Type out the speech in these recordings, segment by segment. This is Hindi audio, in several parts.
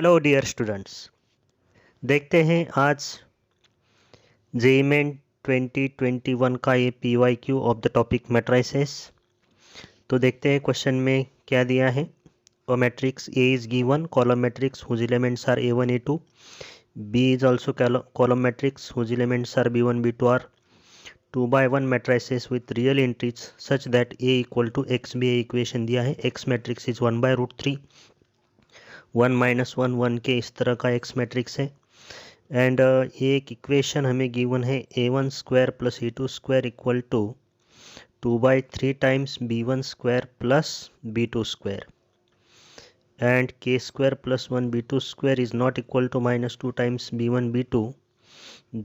हेलो डियर स्टूडेंट्स, देखते हैं आज जेईई मेन 2021 का ये PYQ of the topic matrices. तो देखते हैं क्वेश्चन में क्या दिया है। A matrix A is given, column matrix whose elements are A1 A2, B is also column matrix whose elements are B1 B2 are 2 by 1 matrices with real entries such that A equal to XB। Equation दिया है, X matrix is 1 by root 3, 1 minus 1 1 के इस तरह का X मैट्रिक्स है। एंड ये एक इक्वेशन हमें गिवन है A1 square plus A2 square equal to 2 by 3 times B1 square plus B2 square and K square plus 1 B2 square is not equal to minus 2 times B1 B2।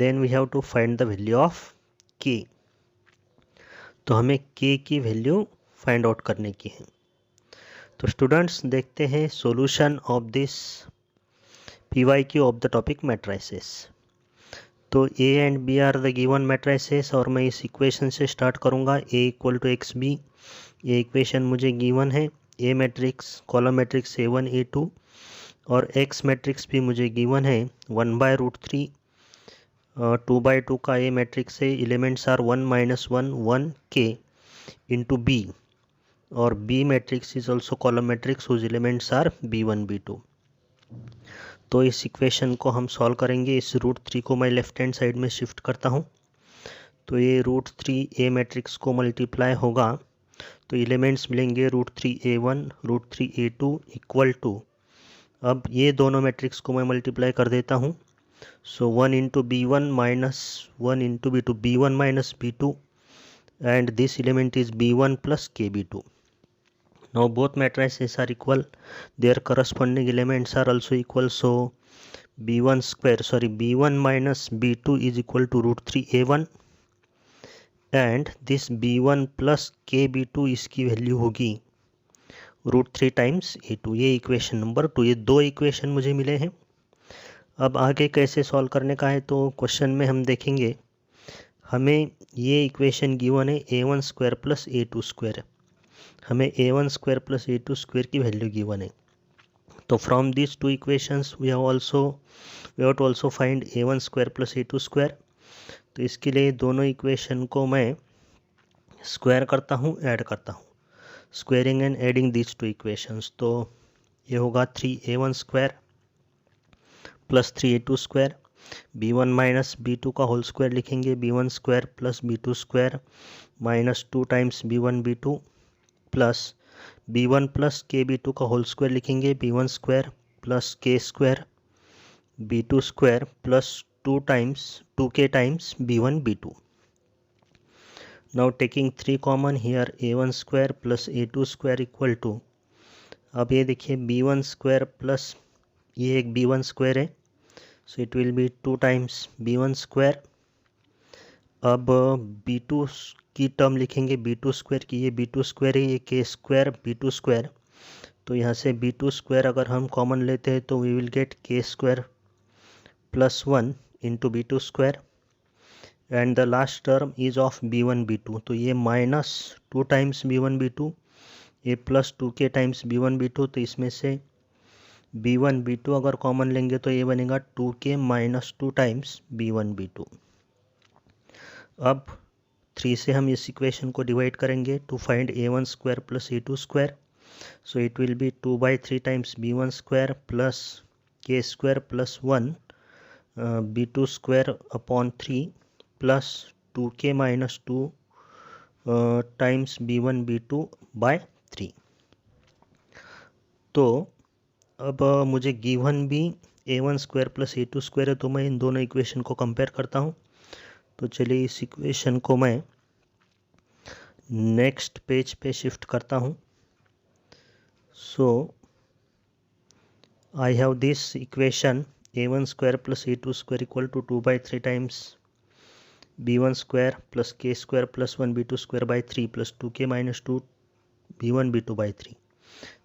Then we have to find the value of K। तो हमें K की वैल्यू फाइंड आउट करने की है। तो स्टूडेंट्स देखते हैं solution of this PYQ of the topic matrices. तो A and B are the given matrices और मैं इस इक्वेशन से स्टार्ट करूंगा। A इक्वल टू XB, ये इक्वेशन मुझे गिवन है। A matrix column matrix A1 A2 और X मैट्रिक्स भी मुझे गिवन है 1 बाय रूट 3, 2 बाय 2 का A मैट्रिक्स है। Elements are 1 minus 1 1 K into B और B matrix is also column matrix whose elements are B1 B2। तो इस इक्वेशन को हम सॉल्व करेंगे। इस रूट 3 को मैं लेफ्ट हैंड साइड में शिफ्ट करता हूँ। तो ये रूट 3 A मैट्रिक्स को मल्टीप्लाई होगा तो एलिमेंट्स मिलेंगे root 3 A1 root 3 A2 equal to, अब ये दोनों मैट्रिक्स को मैं मल्टीप्लाई कर देता हूँ। सो 1 into B1 minus 1 into B2, B1 minus B2 and this element is B1 plus KB2। Now both matrices are equal, their corresponding elements are also equal, so B1 minus B2 is equal to root 3 A1 and this B1 plus KB2 इसकी वैल्यू होगी रूट 3 टाइम्स A2। ये इक्वेशन नंबर 2। ये दो इक्वेशन मुझे मिले हैं। अब आगे कैसे सॉल्व करने का है, तो क्वेश्चन में हम देखेंगे हमें ये इक्वेशन गिवन है A1 square plus A2 square, हमें A1 square plus A2 square की वैल्यू गिवन है। तो from this two equations we have to also find A1 square plus A2 square. तो इसके लिए दोनों इक्वेशन को मैं स्क्वायर करता हूँ, ऐड करता हूँ, squaring and adding this two equations. तो ये होगा 3A1 square plus 3A2 square, B1 minus B2 का होल स्क्वायर लिखेंगे, B1 square plus B2 square minus 2 times B1 B2 plus B1 plus KB2 का होल स्क्वायर लिखेंगे, B1 square plus K square B2 square plus 2K times B1 B2। Now taking 3 common here, A1 square plus A2 square equal to, अब ये देखिए B1 स्क्वायर प्लस ये एक B1 स्क्वायर है, सो it will be 2 times B1 square. अब B2 की टर्म लिखेंगे B2 स्क्वायर की, ये B2 स्क्वायर है, ये K स्क्वायर B2 स्क्वायर। तो यहाँ से B2 स्क्वायर अगर हम कॉमन लेते हैं तो we will get K square plus 1 into B2 square and the last term is of B1 B2। तो ये माइनस 2 टाइम्स B1 B2, ये plus 2K times B1 B2। तो इसमें से B1 B2 अगर कॉमन लेंगे तो ये बनेगा 2K minus 2 times B1 B2। अब 3 से हम इस इक्वेशन को डिवाइड करेंगे to find A1 square plus A2 square. So it will be 2 by 3 times B1 square plus K square plus 1 B2 square upon 3 plus 2K minus 2 times B1 B2 by 3। तो अब मुझे गिवन भी A1 square plus A2 square है, तो मैं इन दोनों इक्वेशन को कंपेयर करता हूँ। तो चलिए इस इक्वेशन को मैं नेक्स्ट पेज पे शिफ्ट करता हूँ। So I have this equation A1 square plus A2 square equal to 2 by 3 times B1 square plus K square plus 1 B2 square by 3 plus 2K minus 2 B1 B2 by 3।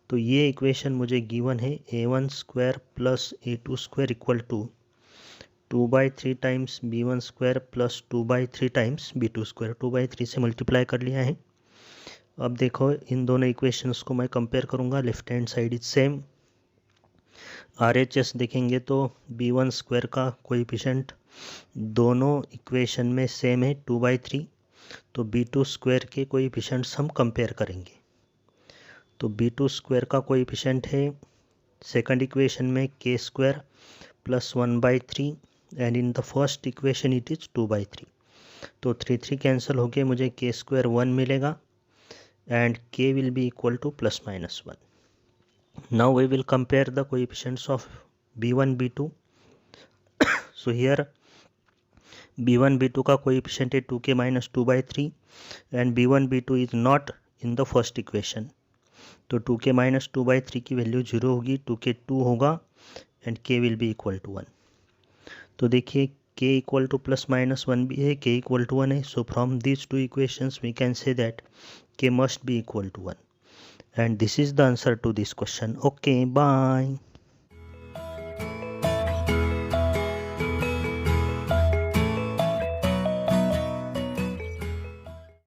तो ये इक्वेशन मुझे गिवन है A1 square plus A2 square equal to 2 by 3 times B1 square plus 2 by 3 times B2 square. 2 by 3 से मल्टीप्लाई कर लिया है। अब देखो इन दोनों इक्वेशंस को मैं कंपेयर करूंगा, left hand side is same RHS देखेंगे तो b1 स्क्वायर का कोएफिशिएंट दोनों इक्वेशन में सेम है 2/3, तो b2 स्क्वायर के कोएफिशिएंट्स हम कंपेयर करेंगे। तो b2 स्क्वायर का कोएफिशिएंट है सेकंड इक्वेशन में k square plus 1/3 and in the first equation it is 2/3। तो 3 कैंसिल हो गए, मुझे k स्क्वायर 1 मिलेगा and k will be equal to plus minus 1. Now we will compare the coefficients of b1 b2. So here b1 b2 का coefficient है 2k minus 2/3 and b1 b2 is not in the first equation. तो 2k minus 2/3 की वैल्यू 0 होगी, 2k 2 होगा and k will be equal to 1. तो देखिए k equal to plus minus 1 भी है, k equal to 1 है. So from these two equations we can say that k must be equal to 1. And this is the answer to this question. Okay, bye.